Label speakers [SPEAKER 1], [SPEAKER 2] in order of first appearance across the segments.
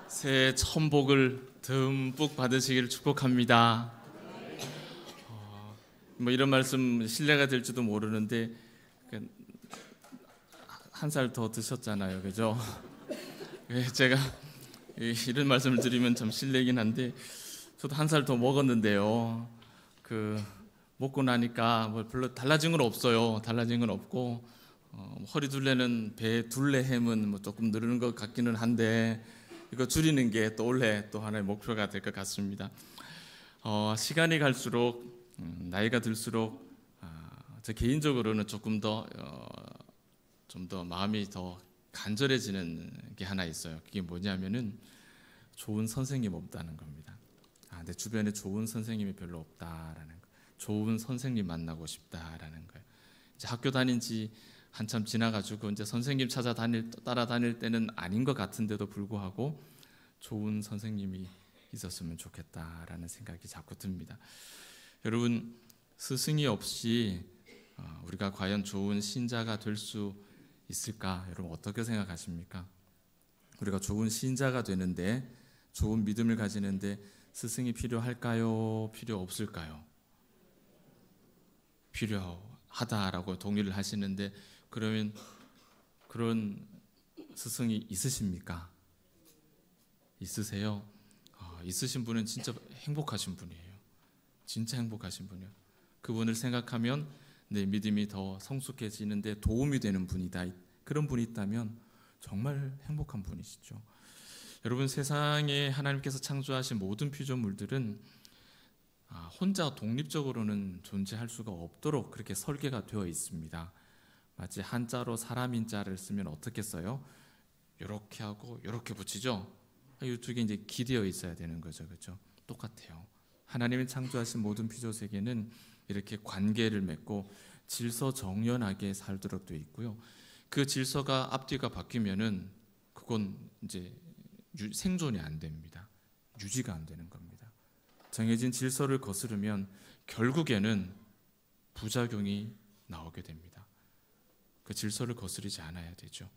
[SPEAKER 1] 새해 천복을 듬뿍 받으시기를 축복합니다. 뭐 이런 말씀 신뢰가 될지도 모르는데 한 살 더 드셨잖아요, 그죠? 제가 이런 말씀을 드리면 좀 실례긴 한데 저도 한 살 더 먹었는데요. 먹고 나니까 뭐 별로 달라진 건 없어요. 달라진 건 없고 허리 둘레는 배 둘레 햄은 뭐 조금 늘는 것 같기는 한데 이거 줄이는 게 또 올해 또 하나의 목표가 될 것 같습니다. 시간이 갈수록 나이가 들수록 저 개인적으로는 조금 더 좀 더 마음이 더 간절해지는 게 하나 있어요. 그게 뭐냐면은 좋은 선생님 없다는 겁니다. 내 주변에 좋은 선생님이 별로 없다라는 거. 좋은 선생님 만나고 싶다라는 거예요. 이제 학교 다닌 지 한참 지나가지고 이제 선생님 따라다닐 때는 아닌 것 같은데도 불구하고 좋은 선생님이 있었으면 좋겠다라는 생각이 자꾸 듭니다. 여러분, 스승이 없이 우리가 과연 좋은 신자가 될 수 있을까? 여러분 어떻게 생각하십니까? 우리가 좋은 신자가 되는데, 좋은 믿음을 가지는데 스승이 필요할까요? 필요 없을까요? 필요하다라고 동의를 하시는데, 그러면 그런 스승이 있으십니까? 있으세요? 있으신 분은 진짜 행복하신 분이에요. 진짜 행복하신 분이에요. 그분을 생각하면 내 믿음이 더 성숙해지는데 도움이 되는 분이다. 그런 분이 있다면 정말 행복한 분이시죠. 여러분, 세상에 하나님께서 창조하신 모든 피조물들은 혼자 독립적으로는 존재할 수가 없도록 그렇게 설계가 되어 있습니다. 마치 한자로 사람인자를 쓰면 어떻게 써요? 이렇게 하고 이렇게 붙이죠. 이쪽에 이제 기대어 있어야 되는 거죠, 그렇죠? 똑같아요. 하나님이 창조하신 모든 피조 세계는 이렇게 관계를 맺고 질서정연하게 살도록 되어 있고요. 그 질서가 앞뒤가 바뀌면은 그건 이제 생존이 안 됩니다. 유지가 안 되는 겁니다. 정해진 질서를 거스르면 결국에는 부작용이 나오게 됩니다. 그 질서를 거스르지 않아야 되죠.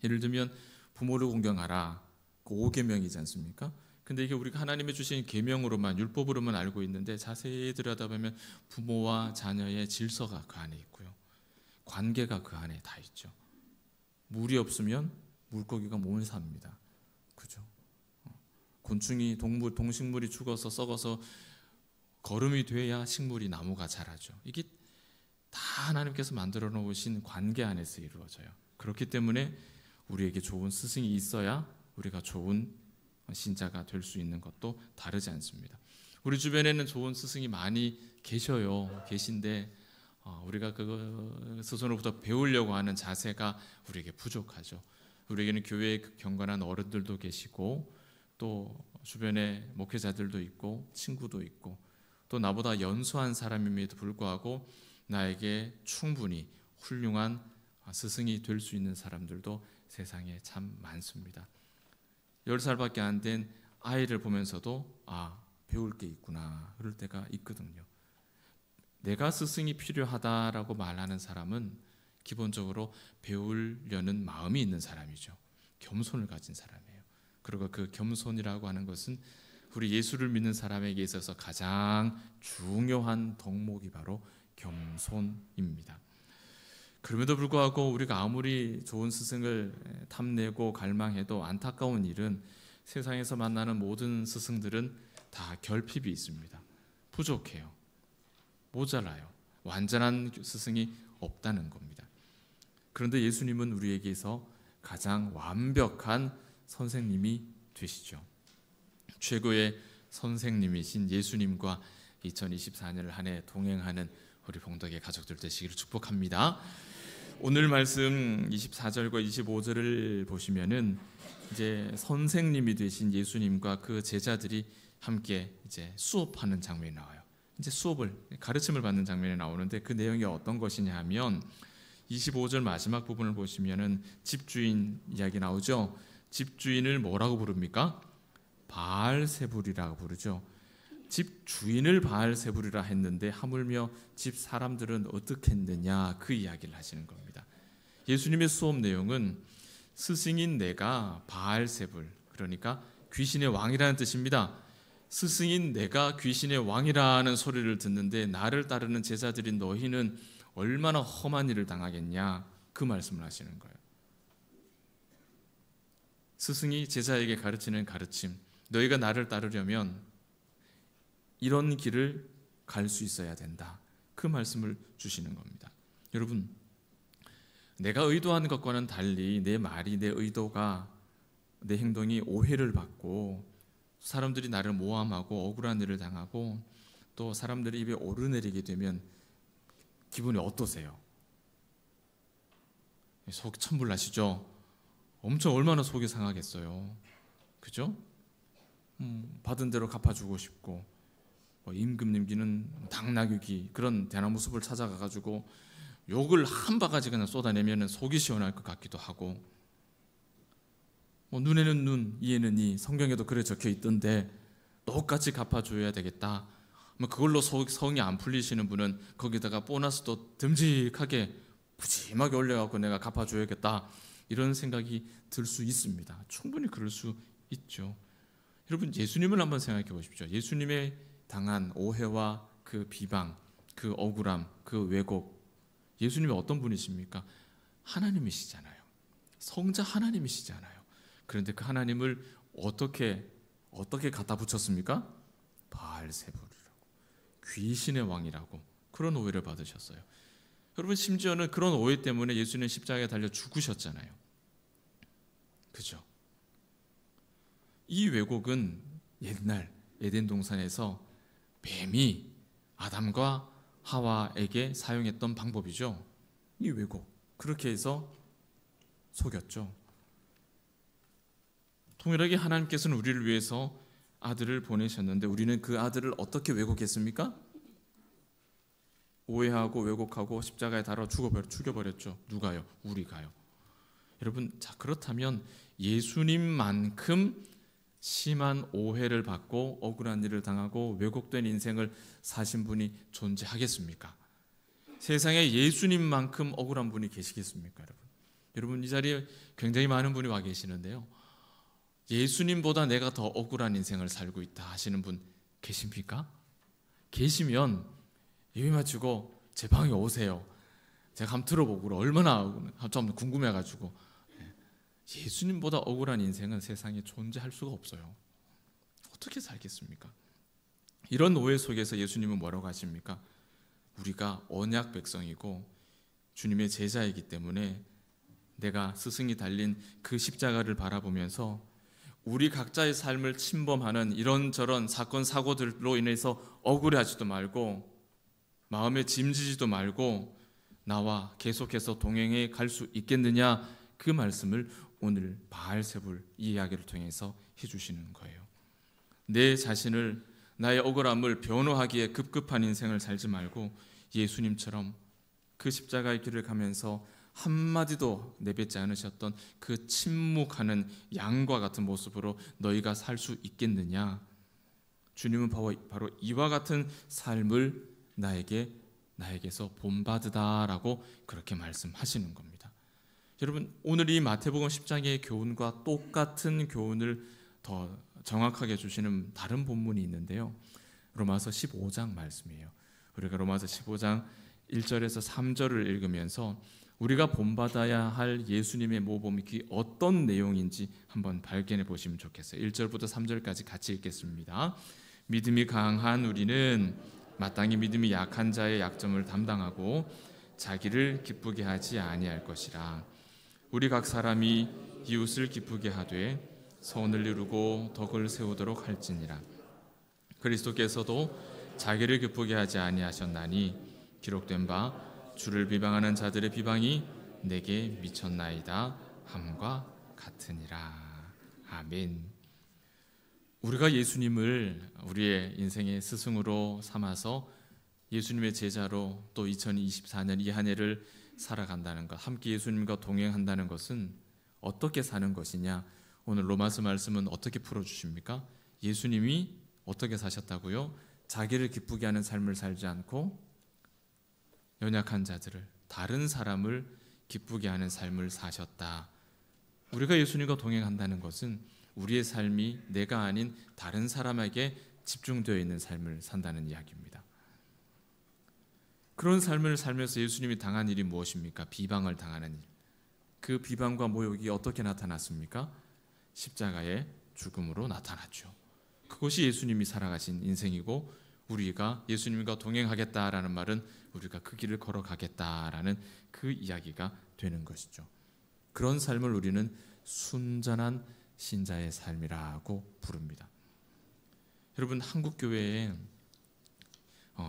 [SPEAKER 1] 예를 들면 부모를 공경하라. 그 5계명이지 않습니까? 근데 이게 우리가 하나님이 주신 계명으로만, 율법으로만 알고 있는데 자세히 들여다보면 부모와 자녀의 질서가 그 안에 있고요. 관계가 그 안에 다 있죠. 물이 없으면 물고기가 못 삽니다. 그죠? 곤충이 동식물이 죽어서 썩어서 거름이 돼야 식물이 나무가 자라죠. 이게 다 하나님께서 만들어 놓으신 관계 안에서 이루어져요. 그렇기 때문에 우리에게 좋은 스승이 있어야 우리가 좋은 신자가 될 수 있는 것도 다르지 않습니다. 우리 주변에는 좋은 스승이 많이 계신데 우리가 그 스승으로부터 배우려고 하는 자세가 우리에게 부족하죠. 우리에게는 교회에 경건한 어른들도 계시고 또 주변에 목회자들도 있고 친구도 있고 또 나보다 연소한 사람임에도 불구하고 나에게 충분히 훌륭한 스승이 될 수 있는 사람들도 세상에 참 많습니다. 10살밖에 안 된 아이를 보면서도 배울 게 있구나 그럴 때가 있거든요. 내가 스승이 필요하다라고 말하는 사람은 기본적으로 배우려는 마음이 있는 사람이죠. 겸손을 가진 사람이에요. 그리고 그 겸손이라고 하는 것은 우리 예수를 믿는 사람에게 있어서 가장 중요한 덕목이 바로 겸손입니다. 그럼에도 불구하고 우리가 아무리 좋은 스승을 탐내고 갈망해도 안타까운 일은 세상에서 만나는 모든 스승들은 다 결핍이 있습니다. 부족해요. 모자라요. 완전한 스승이 없다는 겁니다. 그런데 예수님은 우리에게서 가장 완벽한 선생님이 되시죠. 최고의 선생님이신 예수님과 2024년을 한 해 동행하는 우리 봉덕의 가족들 되시기를 축복합니다. 오늘 말씀 24절과 25절을 보시면은 이제 선생님이 되신 예수님과 그 제자들이 함께 이제 수업하는 장면이 나와요. 이제 가르침을 받는 장면이 나오는데 그 내용이 어떤 것이냐 하면 25절 마지막 부분을 보시면은 집주인 이야기 나오죠. 집주인을 뭐라고 부릅니까? 바알세불이라고 부르죠. 집 주인을 바알세불이라 했는데 하물며 집 사람들은 어떻게 했느냐 그 이야기를 하시는 겁니다. 예수님의 수업 내용은 스승인 내가 바알세불, 그러니까 귀신의 왕이라는 뜻입니다. 스승인 내가 귀신의 왕이라는 소리를 듣는데 나를 따르는 제자들인 너희는 얼마나 험한 일을 당하겠냐, 그 말씀을 하시는 거예요. 스승이 제자에게 가르치는 가르침, 너희가 나를 따르려면 이런 길을 갈 수 있어야 된다, 그 말씀을 주시는 겁니다. 여러분, 내가 의도한 것과는 달리 내 말이, 내 의도가, 내 행동이 오해를 받고 사람들이 나를 모함하고 억울한 일을 당하고 또 사람들이 입에 오르내리게 되면 기분이 어떠세요? 속 천불나시죠? 엄청 얼마나 속이 상하겠어요. 그죠? 받은 대로 갚아주고 싶고, 임금 님기는 당나귀기 그런 대나무 숲을 찾아가가지고 욕을 한 바가지 그냥 쏟아내면 속이 시원할 것 같기도 하고, 눈에는 눈, 이에는 이, 성경에도 그래 적혀 있던데 똑같이 갚아줘야 되겠다. 그걸로 성이 안 풀리시는 분은 거기다가 보너스도 듬직하게 푸짐하게 올려갖고 내가 갚아줘야겠다, 이런 생각이 들 수 있습니다. 충분히 그럴 수 있죠. 여러분, 예수님을 한번 생각해 보십시오. 예수님의 당한 오해와 그 비방, 그 억울함, 그 왜곡, 예수님이 어떤 분이십니까? 하나님이시잖아요. 성자 하나님이시잖아요. 그런데 그 하나님을 어떻게 갖다 붙였습니까? 바알세불이라고, 귀신의 왕이라고, 그런 오해를 받으셨어요. 여러분, 심지어는 그런 오해 때문에 예수님은 십자가에 달려 죽으셨잖아요. 그죠? 이 왜곡은 옛날 에덴 동산에서 뱀이 아담과 하와에게 사용했던 방법이죠. 이 왜곡, 그렇게 해서 속였죠. 동일하게 하나님께서는 우리를 위해서 아들을 보내셨는데 우리는 그 아들을 어떻게 왜곡했습니까? 오해하고 왜곡하고 십자가에 달아 죽여버렸죠. 누가요? 우리가요. 여러분, 자, 그렇다면 예수님만큼 심한 오해를 받고 억울한 일을 당하고 왜곡된 인생을 사신 분이 존재하겠습니까? 세상에 예수님만큼 억울한 분이 계시겠습니까? 여러분, 이 자리에 굉장히 많은 분이 와 계시는데요, 예수님보다 내가 더 억울한 인생을 살고 있다 하시는 분 계십니까? 계시면 예배 마치고 제 방에 오세요. 제가 한번 들어보고 얼마나 좀 궁금해가지고. 예수님보다 억울한 인생은 세상에 존재할 수가 없어요. 어떻게 살겠습니까? 이런 오해 속에서 예수님은 뭐라고 하십니까? 우리가 언약 백성이고 주님의 제자이기 때문에 내가 스승이 달린 그 십자가를 바라보면서 우리 각자의 삶을 침범하는 이런저런 사건 사고들로 인해서 억울해하지도 말고 마음에 짐지지도 말고 나와 계속해서 동행해 갈 수 있겠느냐, 그 말씀을 오늘 바알세불 이 이야기를 통해서 해주시는 거예요. 내 자신을, 나의 억울함을 변호하기에 급급한 인생을 살지 말고 예수님처럼 그 십자가의 길을 가면서 한마디도 내뱉지 않으셨던 그 침묵하는 양과 같은 모습으로 너희가 살 수 있겠느냐. 주님은 바로 이와 같은 삶을 나에게서 본받으다라고 그렇게 말씀하시는 겁니다. 여러분, 오늘 이 마태복음 10장의 교훈과 똑같은 교훈을 더 정확하게 주시는 다른 본문이 있는데요, 로마서 15장 말씀이에요. 우리가 로마서 15장 1절에서 3절을 읽으면서 우리가 본받아야 할 예수님의 모범이 어떤 내용인지 한번 발견해 보시면 좋겠어요. 1절부터 3절까지 같이 읽겠습니다. 믿음이 강한 우리는 마땅히 믿음이 약한 자의 약점을 담당하고 자기를 기쁘게 하지 아니할 것이라. 우리 각 사람이 이웃을 기쁘게 하되 선을 이루고 덕을 세우도록 할지니라. 그리스도께서도 자기를 기쁘게 하지 아니하셨나니 기록된 바 주를 비방하는 자들의 비방이 내게 미쳤나이다 함과 같으니라. 아멘. 우리가 예수님을 우리의 인생의 스승으로 삼아서 예수님의 제자로 또 2024년 이 한 해를 살아간다는 것, 함께 예수님과 동행한다는 것은 어떻게 사는 것이냐? 오늘 로마서 말씀은 어떻게 풀어주십니까? 예수님이 어떻게 사셨다고요? 자기를 기쁘게 하는 삶을 살지 않고 연약한 자들을, 다른 사람을 기쁘게 하는 삶을 사셨다. 우리가 예수님과 동행한다는 것은 우리의 삶이 내가 아닌 다른 사람에게 집중되어 있는 삶을 산다는 이야기입니다. 그런 삶을 살면서 예수님이 당한 일이 무엇입니까? 비방을 당하는 일. 그 비방과 모욕이 어떻게 나타났습니까? 십자가의 죽음으로 나타났죠. 그것이 예수님이 살아가신 인생이고, 우리가 예수님과 동행하겠다라는 말은 우리가 그 길을 걸어가겠다라는 그 이야기가 되는 것이죠. 그런 삶을 우리는 순전한 신자의 삶이라고 부릅니다. 여러분, 한국 교회에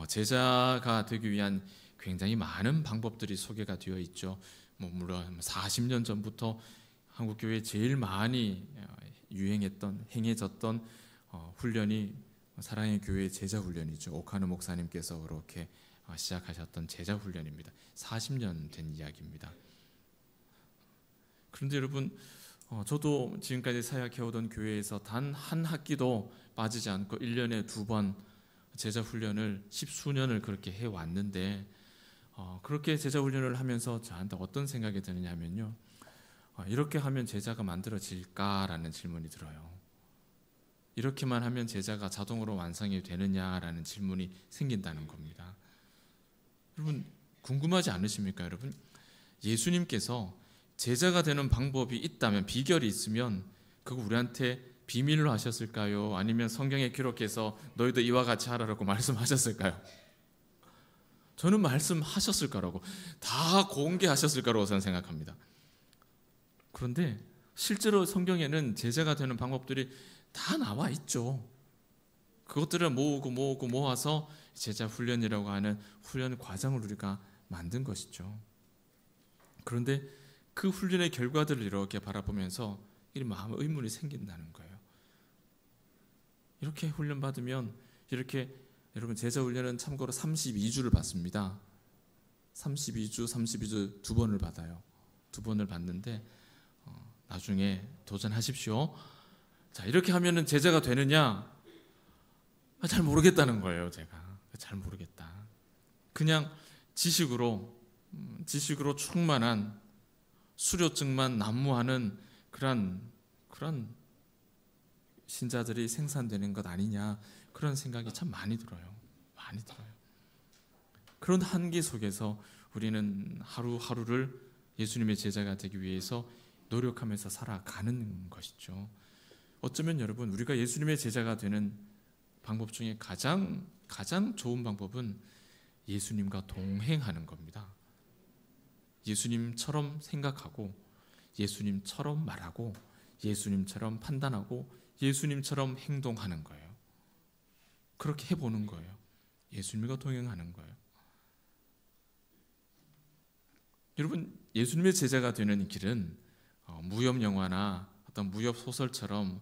[SPEAKER 1] 제자가 되기 위한 굉장히 많은 방법들이 소개가 되어 있죠. 물론 40년 전부터 한국 교회에 제일 많이 유행했던, 행해졌던 훈련이 사랑의 교회 제자 훈련이죠. 오카노 목사님께서 그렇게 시작하셨던 제자 훈련입니다. 40년 된 이야기입니다. 그런데 여러분, 저도 지금까지 사역해오던 교회에서 단 한 학기도 빠지지 않고 1년에 2번 제자 훈련을 10수년을 그렇게 해왔는데, 그렇게 제자 훈련을 하면서 저한테 어떤 생각이 드느냐면요, 이렇게 하면 제자가 만들어질까라는 질문이 들어요. 이렇게만 하면 제자가 자동으로 완성이 되느냐라는 질문이 생긴다는 겁니다. 여러분, 궁금하지 않으십니까? 여러분, 예수님께서 제자가 되는 방법이 있다면, 비결이 있으면 그거 우리한테 비밀로 하셨을까요? 아니면 성경에 기록해서 너희도 이와 같이 하라고 말씀하셨을까요? 저는 말씀하셨을 거라고, 다 공개하셨을 거라고 저는 생각합니다. 그런데 실제로 성경에는 제자가 되는 방법들이 다 나와 있죠. 그것들을 모아서 제자 훈련이라고 하는 훈련 과정을 우리가 만든 것이죠. 그런데 그 훈련의 결과들을 이렇게 바라보면서 이 마음의 의문이 생긴다는 거예요. 이렇게 훈련받으면, 이렇게 여러분, 제자 훈련은 참고로 32주를 받습니다. 32주 2번을 받아요. 2번을 받는데 나중에 도전하십시오. 자, 이렇게 하면은 제자가 되느냐? 잘 모르겠다는 거예요. 제가 잘 모르겠다. 그냥 지식으로 충만한 수료증만 난무하는 그런 신자들이 생산되는 것 아니냐, 그런 생각이 참 많이 들어요. 그런 한계 속에서 우리는 하루하루를 예수님의 제자가 되기 위해서 노력하면서 살아가는 것이죠. 어쩌면 여러분, 우리가 예수님의 제자가 되는 방법 중에 가장 좋은 방법은 예수님과 동행하는 겁니다. 예수님처럼 생각하고, 예수님처럼 말하고, 예수님처럼 판단하고, 예수님처럼 행동하는 거예요. 그렇게 해보는 거예요. 예수님과 동행하는 거예요. 여러분, 예수님의 제자가 되는 길은 무협 영화나 어떤 무협 소설처럼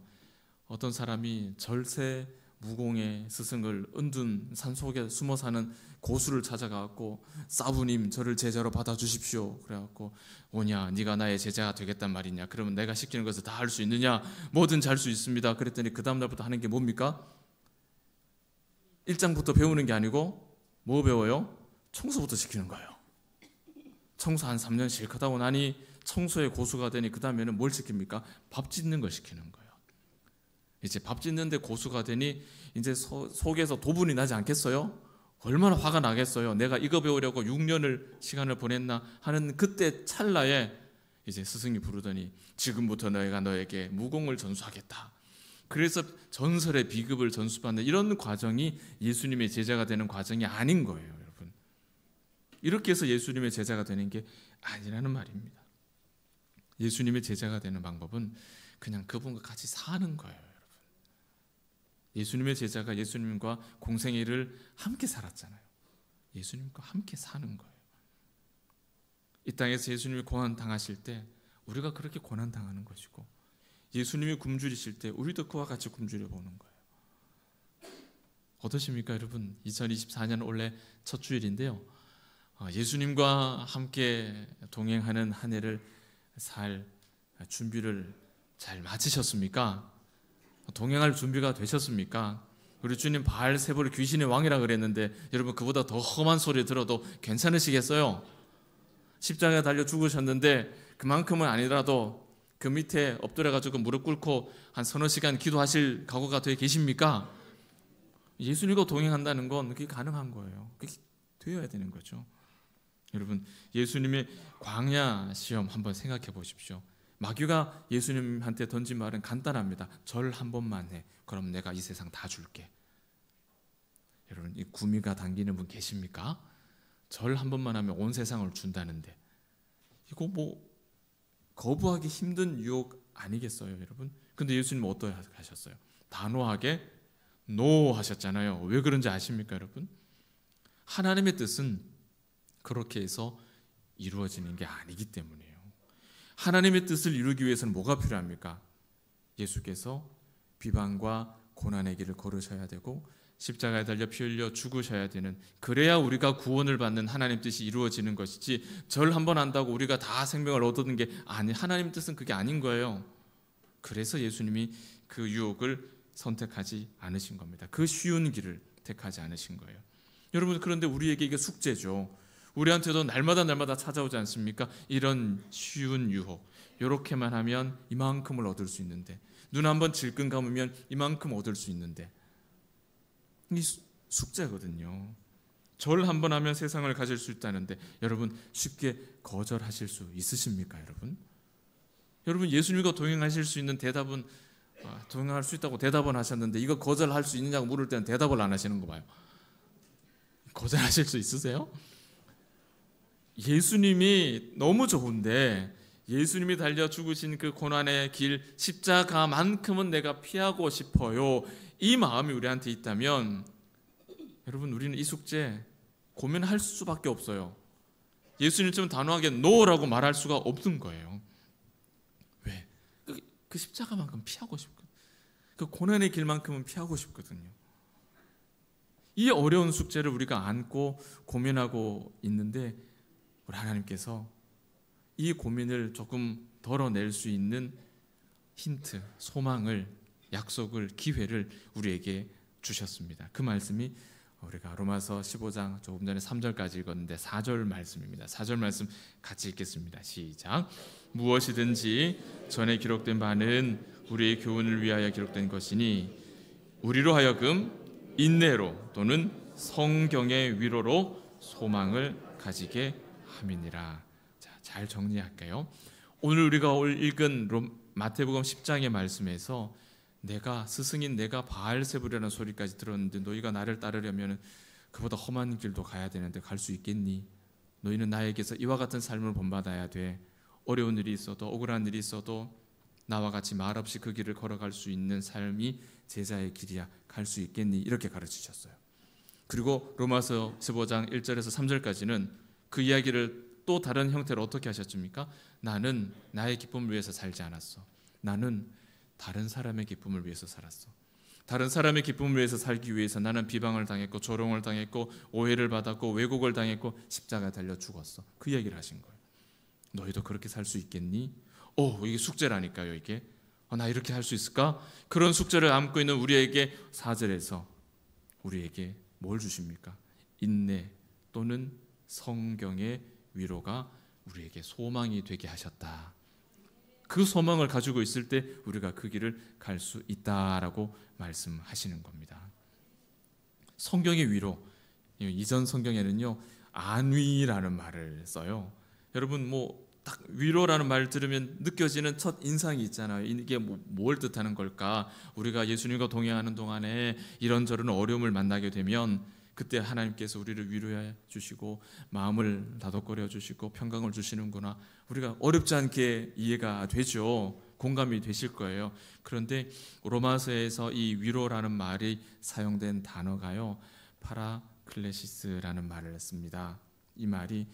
[SPEAKER 1] 어떤 사람이 절세 무공의 스승을 은둔 산속에 숨어 사는 고수를 찾아가고, 사부님 저를 제자로 받아주십시오. 그래갖고, 오냐, 네가 나의 제자가 되겠단 말이냐, 그러면 내가 시키는 것을 다 할 수 있느냐, 뭐든 잘 수 있습니다. 그랬더니 그 다음 날부터 하는 게 뭡니까? 1장부터 배우는 게 아니고 뭐 배워요? 청소부터 시키는 거예요. 청소 한 3년 실컷 하고 나니 청소의 고수가 되니 그 다음에는 뭘 시킵니까? 밥 짓는 걸 시키는 거예요. 이제 밥 짓는데 고수가 되니 이제 속에서 도분이 나지 않겠어요? 얼마나 화가 나겠어요? 내가 이거 배우려고 6년을 시간을 보냈나 하는 그때 찰나에 이제 스승이 부르더니, 지금부터 너희가 너에게 무공을 전수하겠다. 그래서 전설의 비급을 전수받는 이런 과정이 예수님의 제자가 되는 과정이 아닌 거예요, 여러분. 이렇게 해서 예수님의 제자가 되는 게 아니라는 말입니다. 예수님의 제자가 되는 방법은 그냥 그분과 같이 사는 거예요, 여러분. 예수님의 제자가 예수님과 공생애를 함께 살았잖아요. 예수님과 함께 사는 거예요. 이 땅에서 예수님이 고난 당하실 때 우리가 그렇게 고난 당하는 것이고, 예수님이 굶주리실 때 우리도 그와 같이 굶주려 보는 거예요. 어떠십니까, 여러분? 2024년 원래 첫 주일인데요. 예수님과 함께 동행하는 한 해를 살 준비를 잘 마치셨습니까? 동행할 준비가 되셨습니까? 우리 주님 바알세불 귀신의 왕이라 그랬는데, 여러분 그보다 더 험한 소리 들어도 괜찮으시겠어요? 십자가에 달려 죽으셨는데 그만큼은 아니라도 그 밑에 엎드려가지고 무릎 꿇고 한 서너 시간 기도하실 각오가 되어 계십니까? 예수님과 동행한다는 건 그게 가능한 거예요. 그게 되어야 되는 거죠. 여러분, 예수님의 광야 시험 한번 생각해 보십시오. 마귀가 예수님한테 던진 말은 간단합니다. 절 한 번만 해. 그럼 내가 이 세상 다 줄게. 여러분, 이 구미가 당기는 분 계십니까? 절 한 번만 하면 온 세상을 준다는데 이거 뭐 거부하기 힘든 유혹 아니겠어요, 여러분? 근데 예수님은 어떻게 하셨어요? 단호하게 노 하셨잖아요. 왜 그런지 아십니까, 여러분? 하나님의 뜻은 그렇게 해서 이루어지는 게 아니기 때문이에요. 하나님의 뜻을 이루기 위해서는 뭐가 필요합니까? 예수께서 비방과 고난의 길을 걸으셔야 되고 십자가에 달려 피 흘려 죽으셔야 되는, 그래야 우리가 구원을 받는 하나님 뜻이 이루어지는 것이지, 절 한 번 한다고 우리가 다 생명을 얻는 게 아니, 하나님 뜻은 그게 아닌 거예요. 그래서 예수님이 그 유혹을 선택하지 않으신 겁니다. 그 쉬운 길을 택하지 않으신 거예요. 여러분, 그런데 우리에게 이게 숙제죠. 우리한테도 날마다 찾아오지 않습니까? 이런 쉬운 유혹. 이렇게만 하면 이만큼을 얻을 수 있는데, 눈 한번 질끈 감으면 이만큼 얻을 수 있는데, 이 숙제거든요. 절 한 번 하면 세상을 가질 수 있다는데 여러분, 쉽게 거절하실 수 있으십니까? 여러분, 예수님과 동행하실 수 있는 대답은 동행할 수 있다고 대답은 하셨는데, 이거 거절할 수 있느냐고 물을 때는 대답을 안 하시는 거 봐요. 거절하실 수 있으세요? 예수님이 너무 좋은데, 예수님이 달려 죽으신 그 고난의 길, 십자가만큼은 내가 피하고 싶어요, 이 마음이 우리한테 있다면 여러분, 우리는 이 숙제 고민할 수밖에 없어요. 예수님처럼 단호하게 노라고 말할 수가 없는 거예요. 왜? 그 십자가만큼 피하고 싶거든요. 그 고난의 길만큼은 피하고 싶거든요. 이 어려운 숙제를 우리가 안고 고민하고 있는데, 우리 하나님께서 이 고민을 조금 덜어낼 수 있는 힌트, 소망을, 약속을, 기회를 우리에게 주셨습니다. 그 말씀이 우리가 로마서 15장 조금 전에 3절까지 읽었는데 4절 말씀입니다. 4절 말씀 같이 읽겠습니다. 시작. 무엇이든지 전에 기록된 바는 우리의 교훈을 위하여 기록된 것이니 우리로 하여금 인내로 또는 성경의 위로로 소망을 가지게 함이니라. 자, 잘 정리할까요? 오늘 우리가 읽은 마태복음 10장의 말씀에서 스승인 내가 바알세불이라는 소리까지 들었는데 너희가 나를 따르려면 그보다 험한 길도 가야 되는데 갈 수 있겠니? 너희는 나에게서 이와 같은 삶을 본받아야 돼. 어려운 일이 있어도 억울한 일이 있어도 나와 같이 말없이 그 길을 걸어갈 수 있는 삶이 제자의 길이야. 갈 수 있겠니? 이렇게 가르치셨어요. 그리고 로마서 15장 1절에서 3절까지는 그 이야기를 또 다른 형태로 어떻게 하셨습니까? 나는 나의 기쁨을 위해서 살지 않았어. 나는 다른 사람의 기쁨을 위해서 살았어. 다른 사람의 기쁨을 위해서 살기 위해서 나는 비방을 당했고 조롱을 당했고 오해를 받았고 왜곡을 당했고 십자가에 달려 죽었어. 그 얘기를 하신 거예요. 너희도 그렇게 살 수 있겠니? 이게 숙제라니까요. 이게 나 이렇게 할 수 있을까? 그런 숙제를 안고 있는 우리에게 4절에서 우리에게 뭘 주십니까? 인내 또는 성경의 위로가 우리에게 소망이 되게 하셨다. 그 소망을 가지고 있을 때 우리가 그 길을 갈 수 있다라고 말씀하시는 겁니다. 성경의 위로, 이전 성경에는요 안위라는 말을 써요. 여러분, 딱 위로라는 말을 들으면 느껴지는 첫 인상이 있잖아요. 이게 뭘 뜻하는 걸까? 우리가 예수님과 동행하는 동안에 이런저런 어려움을 만나게 되면 그때 하나님께서 우리를 위로해 주시고 마음을 다독거려 주시고 평강을 주시는구나. 우리가 어렵지 않게 이해가 되죠. 공감이 되실 거예요. 그런데 로마서에서 이 위로라는 말이 사용된 단어가요, 파라클레시스라는 말을 씁니다. 이 말이,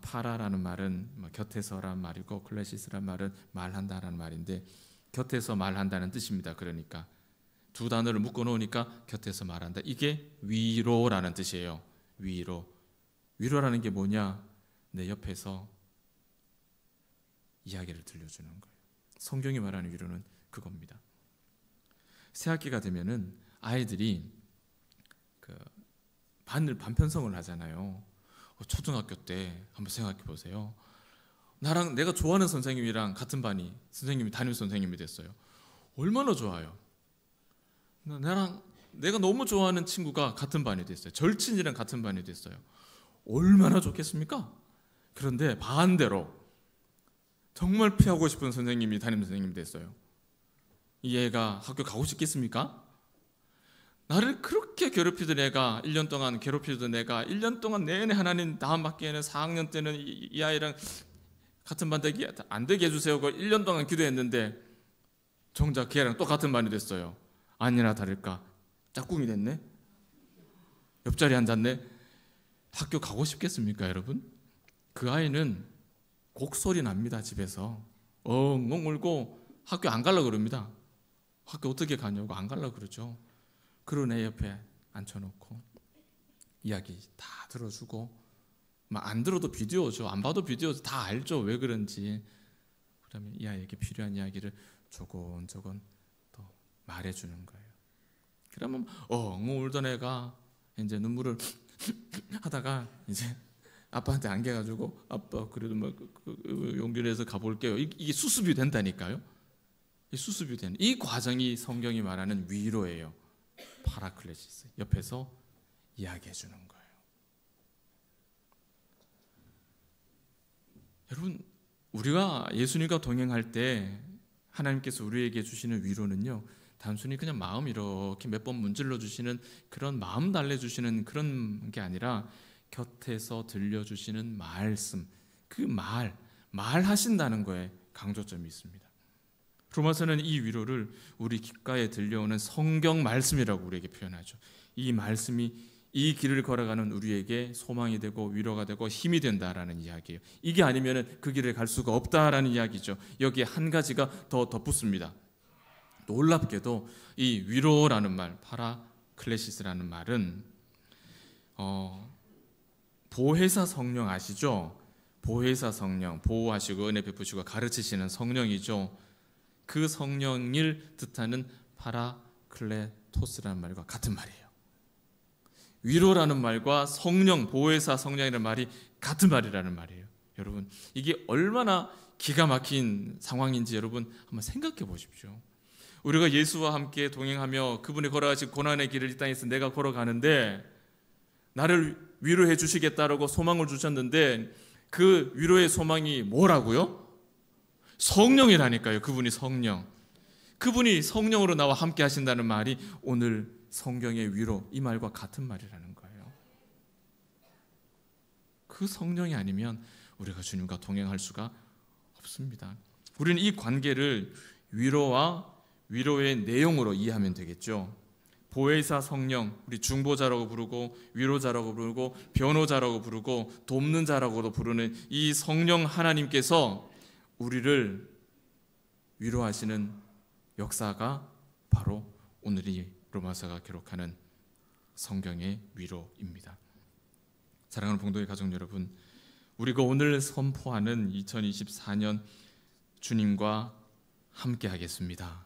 [SPEAKER 1] 파라라는 말은 곁에서란 말이고 클레시스란 말은 말한다라는 말인데, 곁에서 말한다는 뜻입니다. 그러니까 두 단어를 묶어 놓으니까 곁에서 말한다. 이게 위로라는 뜻이에요. 위로라는 게 뭐냐? 내 옆에서 이야기를 들려주는 거예요. 성경이 말하는 위로는 그겁니다. 새학기가 되면은 아이들이 반편성을 하잖아요. 초등학교 때 한번 생각해 보세요. 나랑 내가 좋아하는 선생님이랑 같은 반이 선생님이 담임 선생님이 됐어요. 얼마나 좋아요. 내가 너무 좋아하는 친구가 같은 반이 됐어요. 절친이랑 같은 반이 됐어요. 얼마나 좋겠습니까? 그런데 반대로 정말 피하고 싶은 선생님이 담임 선생님이 됐어요. 이 애가 학교 가고 싶겠습니까? 나를 그렇게 괴롭히던 애가 1년 동안 괴롭히던 애가 1년 동안 내내 하나님 다음 학기에는 4학년 때는 이 아이랑 같은 반 되게 안 되게 해주세요. 1년 동안 기도했는데 정작 걔랑 똑같은 반이 됐어요. 아니나 다를까 짝꿍이 됐네. 옆자리에 앉았네. 학교 가고 싶겠습니까, 여러분? 그 아이는 곡소리 납니다. 집에서 엉엉 울고 학교 안 가려고 그럽니다. 학교 어떻게 가냐고 안 가려고 그러죠. 그런 애 옆에 앉혀놓고 이야기 다 들어주고, 막 안 들어도 비디오죠. 안 봐도 비디오죠. 다 알죠. 왜 그런지. 그러면 이 아이에게 필요한 이야기를 조곤조곤 또 말해주는 거예요. 그러면 엉엉 울던 애가 이제 눈물을 하다가 이제 아빠한테 안겨가지고 아빠 그래도 뭐 용기를 해서 가볼게요. 이게 수습이 된다니까요. 이 수습이 되는 이 과정이 성경이 말하는 위로예요. 파라클레시스. 옆에서 이야기해 주는 거예요. 여러분, 우리가 예수님과 동행할 때 하나님께서 우리에게 주시는 위로는요, 단순히 그냥 마음 이렇게 몇 번 문질러 주시는 그런 마음 달래주시는 그런 게 아니라 곁에서 들려주시는 말씀, 그 말하신다는 거에 강조점이 있습니다. 로마서는 이 위로를 우리 귓가에 들려오는 성경 말씀이라고 우리에게 표현하죠. 이 말씀이 이 길을 걸어가는 우리에게 소망이 되고 위로가 되고 힘이 된다라는 이야기예요. 이게 아니면 그 길을 갈 수가 없다라는 이야기죠. 여기에 한 가지가 더 덧붙습니다. 놀랍게도 이 위로라는 말, 파라클레시스라는 말은 보혜사 성령 아시죠? 보혜사 성령, 보호하시고 은혜 베푸시고 가르치시는 성령이죠. 그 성령을 뜻하는 파라클레토스라는 말과 같은 말이에요. 위로라는 말과 성령, 보혜사 성령이라는 말이 같은 말이라는 말이에요. 여러분, 이게 얼마나 기가 막힌 상황인지 여러분 한번 생각해 보십시오. 우리가 예수와 함께 동행하며 그분이 걸어가신 고난의 길을 이 땅에서 내가 걸어가는데 나를 위로해 주시겠다라고 소망을 주셨는데 그 위로의 소망이 뭐라고요? 성령이라니까요. 그분이 성령. 그분이 성령으로 나와 함께 하신다는 말이 오늘 성경의 위로, 이 말과 같은 말이라는 거예요. 그 성령이 아니면 우리가 주님과 동행할 수가 없습니다. 우리는 이 관계를 위로와 위로의 내용으로 이해하면 되겠죠. 보혜사 성령, 우리 중보자라고 부르고 위로자라고 부르고 변호자라고 부르고 돕는 자라고도 부르는 이 성령 하나님께서 우리를 위로하시는 역사가 바로 오늘 이 로마서가 기록하는 성경의 위로입니다. 사랑하는 봉독의 가족 여러분, 우리가 오늘 선포하는 2024년 주님과 함께 하겠습니다.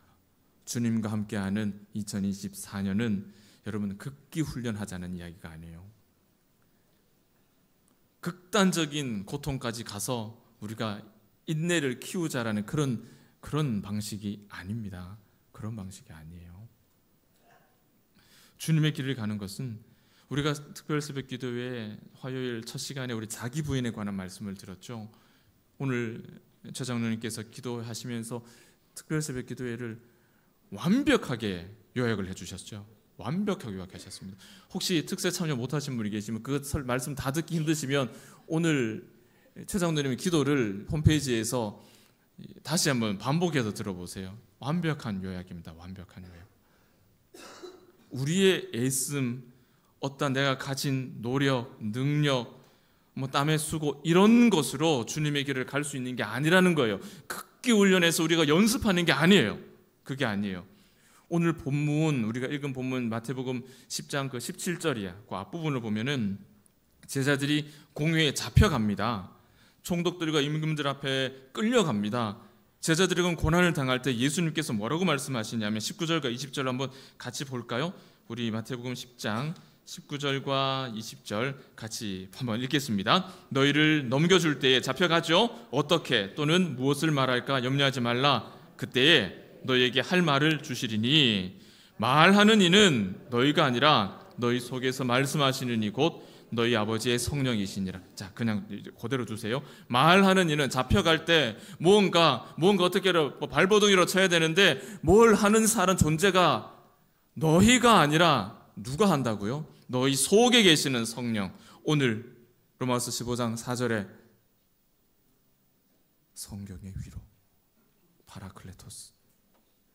[SPEAKER 1] 주님과 함께하는 2024년은 여러분 극기 훈련하자는 이야기가 아니에요. 극단적인 고통까지 가서 우리가 인내를 키우자라는 그런 방식이 아닙니다. 그런 방식이 아니에요. 주님의 길을 가는 것은 우리가 특별 새벽 기도회 화요일 첫 시간에 우리 자기 부인에 관한 말씀을 들었죠. 오늘 최 장로님께서 기도하시면서 특별 새벽 기도회를 완벽하게 요약을 해주셨죠. 완벽하게 요약하셨습니다. 혹시 특세 참여 못하신 분이 계시면 그 말씀 다 듣기 힘드시면 오늘 최 장로님의 기도를 홈페이지에서 다시 한번 반복해서 들어보세요. 완벽한 요약입니다. 완벽한 요약. 우리의 애씀, 어떤 내가 가진 노력, 능력, 땀의 수고 이런 것으로 주님의 길을 갈 수 있는 게 아니라는 거예요. 극기 훈련해서 우리가 연습하는 게 아니에요. 그게 아니에요. 오늘 본문, 우리가 읽은 본문 마태복음 10장 그 17절이야. 그 앞부분을 보면은 제자들이 공회에 잡혀갑니다. 총독들과 임금들 앞에 끌려갑니다. 제자들이 고난을 당할 때 예수님께서 뭐라고 말씀하시냐면 19절과 20절 한번 같이 볼까요? 우리 마태복음 10장 19절과 20절 같이 한번 읽겠습니다. 너희를 넘겨줄 때에 잡혀가죠. 어떻게 또는 무엇을 말할까 염려하지 말라. 그때에 너희에게 할 말을 주시리니 말하는 이는 너희가 아니라 너희 속에서 말씀하시는 이 곧 너희 아버지의 성령이시니라. 자, 그냥 그대로 두세요. 말하는 이는 잡혀갈 때 뭔가 어떻게 발버둥이로 쳐야 되는데 뭘 하는 사람 존재가 너희가 아니라 누가 한다고요? 너희 속에 계시는 성령. 오늘 로마서 15장 4절에 성령의 위로 파라클레토스,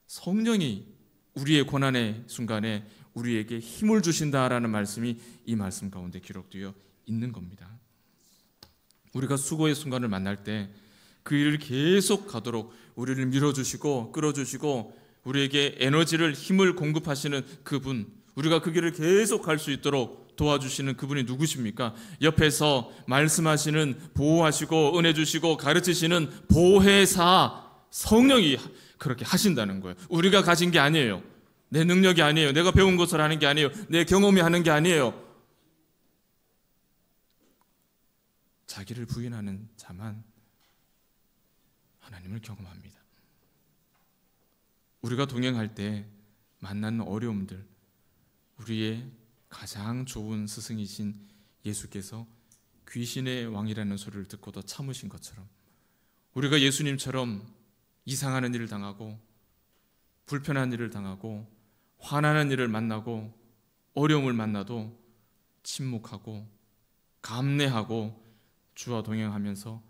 [SPEAKER 1] 성령이 우리의 고난의 순간에 우리에게 힘을 주신다라는 말씀이 이 말씀 가운데 기록되어 있는 겁니다. 우리가 수고의 순간을 만날 때 그 일을 계속 가도록 우리를 밀어주시고 끌어주시고 우리에게 에너지를 힘을 공급하시는 그분, 우리가 그 길을 계속 갈 수 있도록 도와주시는 그분이 누구십니까? 옆에서 말씀하시는, 보호하시고 은혜 주시고 가르치시는 보혜사 성령이 그렇게 하신다는 거예요. 우리가 가진 게 아니에요. 내 능력이 아니에요. 내가 배운 것을 하는 게 아니에요. 내 경험이 하는 게 아니에요. 자기를 부인하는 자만 하나님을 경험합니다. 우리가 동행할 때 만나는 어려움들, 우리의 가장 좋은 스승이신 예수께서 귀신의 왕이라는 소리를 듣고도 참으신 것처럼 우리가 예수님처럼 이상하는 일을 당하고 불편한 일을 당하고 화나는 일을 만나고 어려움을 만나도 침묵하고 감내하고 주와 동행하면서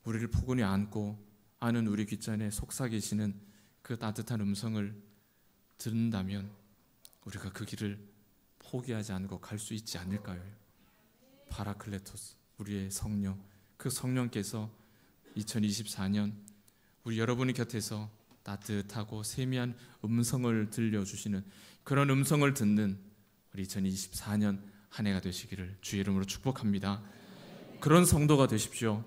[SPEAKER 1] 우리를 포근히 안고 아는 우리 귓전에 속삭이시는 그 따뜻한 음성을 듣는다면 우리가 그 길을 포기하지 않고 갈 수 있지 않을까요? 파라클레토스, 우리의 성령, 그 성령께서 2024년 우리 여러분의 곁에서 따뜻하고 세미한 음성을 들려주시는 그런 음성을 듣는 우리 2024년 한 해가 되시기를 주의 이름으로 축복합니다. 그런 성도가 되십시오.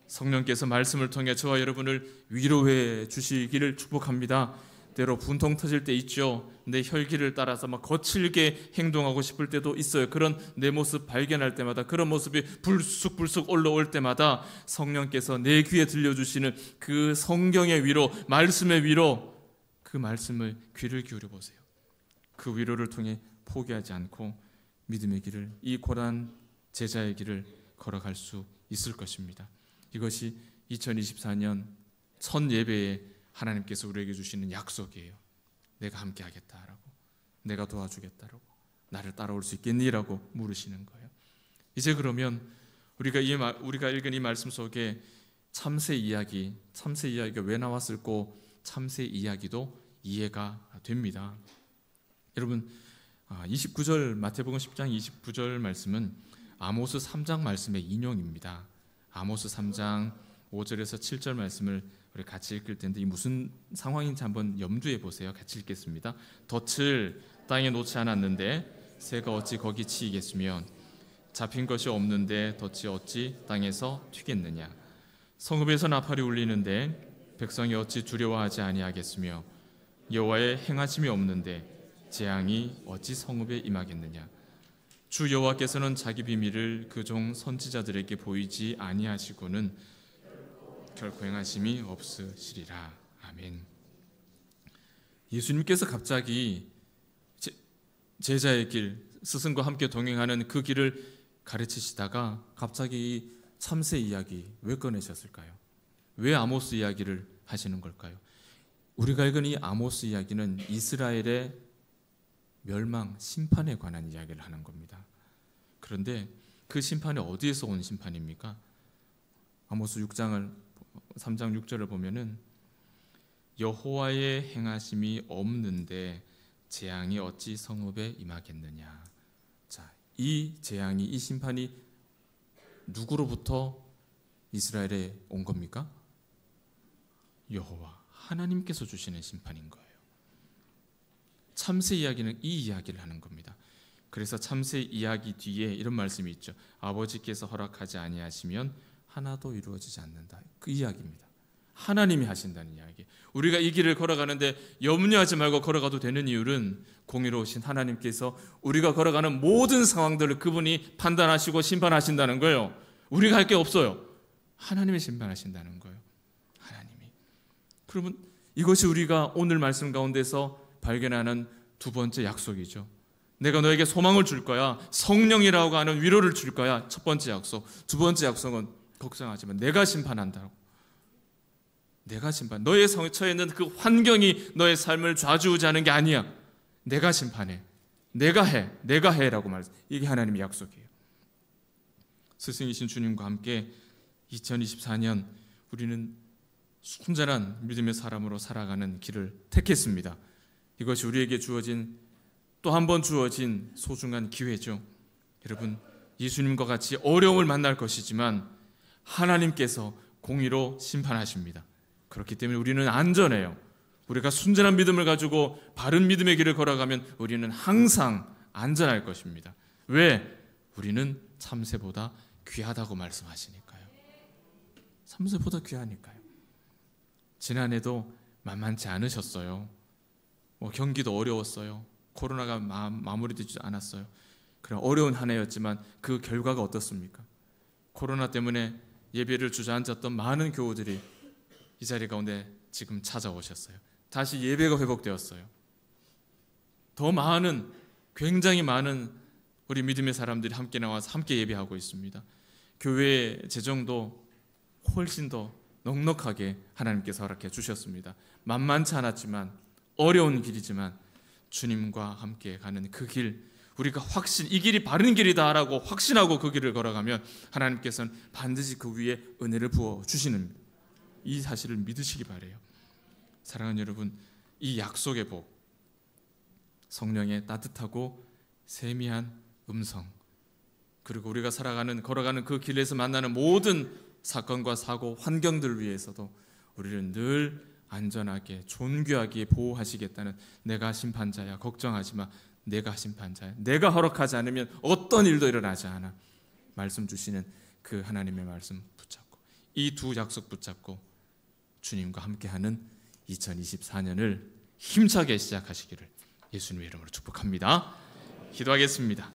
[SPEAKER 1] 성령께서 말씀을 통해 저와 여러분을 위로해 주시기를 축복합니다. 때로 분통 터질 때 있죠. 내 혈기를 따라서 막 거칠게 행동하고 싶을 때도 있어요. 그런 내 모습 발견할 때마다, 그런 모습이 불쑥불쑥 올라올 때마다 성령께서 내 귀에 들려주시는 그 성경의 위로, 말씀의 위로, 그 말씀을 귀를 기울여 보세요. 그 위로를 통해 포기하지 않고 믿음의 길을, 이 고난 제자의 길을 걸어갈 수 있을 것입니다. 이것이 2024년 첫 예배에 하나님께서 우리에게 주시는 약속이에요. 내가 함께 하겠다라고, 내가 도와주겠다라고, 나를 따라올 수 있겠니라고 물으시는 거예요. 이제 그러면 우리가 읽은 이 말씀 속에 참새 이야기가 왜 나왔을까? 참새 이야기도 이해가 됩니다. 여러분, 29절 마태복음 10장 29절 말씀은 아모스 3장 말씀의 인용입니다. 아모스 3장 5절에서 7절 말씀을 우리 같이 읽을 텐데 이 무슨 상황인지 한번 염두에 보세요. 같이 읽겠습니다. 덫을 땅에 놓지 않았는데 새가 어찌 거기 치이겠으며 잡힌 것이 없는데 덫이 어찌 땅에서 튀겠느냐. 성읍에서 나팔이 울리는데 백성이 어찌 두려워하지 아니하겠으며 여호와의 행하심이 없는데 재앙이 어찌 성읍에 임하겠느냐. 주 여호와께서는 자기 비밀을 그 종 선지자들에게 보이지 아니하시고는 결코 행하심이 없으시리라. 아멘. 예수님께서 갑자기 제자의 길, 스승과 함께 동행하는 그 길을 가르치시다가 갑자기 이 참새 이야기 왜 꺼내셨을까요? 왜 아모스 이야기를 하시는 걸까요? 우리가 읽은 이 아모스 이야기는 이스라엘의 멸망, 심판에 관한 이야기를 하는 겁니다. 그런데 그 심판이 어디에서 온 심판입니까? 아모스 3장 6절을 보면은 여호와의 행하심이 없는데 재앙이 어찌 성읍에 임하겠느냐. 자, 이 재앙이, 이 심판이 누구로부터 이스라엘에 온 겁니까? 여호와 하나님께서 주시는 심판인 거예요. 참새 이야기는 이 이야기를 하는 겁니다. 그래서 참새 이야기 뒤에 이런 말씀이 있죠. 아버지께서 허락하지 아니하시면 하나도 이루어지지 않는다. 그 이야기입니다. 하나님이 하신다는 이야기. 우리가 이 길을 걸어가는데 염려하지 말고 걸어가도 되는 이유는 공의로우신 하나님께서 우리가 걸어가는 모든 상황들을 그분이 판단하시고 심판하신다는 거예요. 우리가 할 게 없어요. 하나님이 심판하신다는 거예요. 하나님이. 그러면 이것이 우리가 오늘 말씀 가운데서 발견하는 두 번째 약속이죠. 내가 너에게 소망을 줄 거야. 성령이라고 하는 위로를 줄 거야. 첫 번째 약속. 두 번째 약속은 걱정하지 마. 내가 심판한다고. 내가 심판. 너의 처해 있는 그 환경이 너의 삶을 좌지우지하는 게 아니야. 내가 심판해. 내가 해. 내가 해라고 말해요. 이게 하나님의 약속이에요. 스승이신 주님과 함께 2024년 우리는 순전한 믿음의 사람으로 살아가는 길을 택했습니다. 이것이 우리에게 주어진 또 한 번 주어진 소중한 기회죠. 여러분, 예수님과 같이 어려움을 만날 것이지만 하나님께서 공의로 심판하십니다. 그렇기 때문에 우리는 안전해요. 우리가 순전한 믿음을 가지고 바른 믿음의 길을 걸어가면 우리는 항상 안전할 것입니다. 왜? 우리는 참새보다 귀하다고 말씀하시니까요. 참새보다 귀하니까요. 지난해도 만만치 않으셨어요. 경기도 어려웠어요. 코로나가 마무리되지 않았어요. 그런 어려운 한 해였지만 그 결과가 어떻습니까? 코로나 때문에 예배를 주저앉았던 많은 교우들이 이 자리 가운데 지금 찾아오셨어요. 다시 예배가 회복되었어요. 더 많은, 굉장히 많은 우리 믿음의 사람들이 함께 나와서 함께 예배하고 있습니다. 교회의 재정도 훨씬 더 넉넉하게 하나님께서 허락해 주셨습니다. 만만치 않았지만, 어려운 길이지만 주님과 함께 가는 그 길, 우리가 이 길이 바른 길이다라고 확신하고 그 길을 걸어가면 하나님께서는 반드시 그 위에 은혜를 부어주시는 이 사실을 믿으시기 바라요. 사랑하는 여러분, 이 약속의 복, 성령의 따뜻하고 세미한 음성, 그리고 우리가 걸어가는 그 길에서 만나는 모든 사건과 사고, 환경들 위해서도 우리를 늘 안전하게, 존귀하게 보호하시겠다는, 내가 심판자야, 걱정하지 마, 내가 심판자야, 내가 허락하지 않으면 어떤 일도 일어나지 않아, 말씀 주시는 그 하나님의 말씀 붙잡고, 이 두 약속 붙잡고 주님과 함께하는 2024년을 힘차게 시작하시기를 예수님의 이름으로 축복합니다. 기도하겠습니다.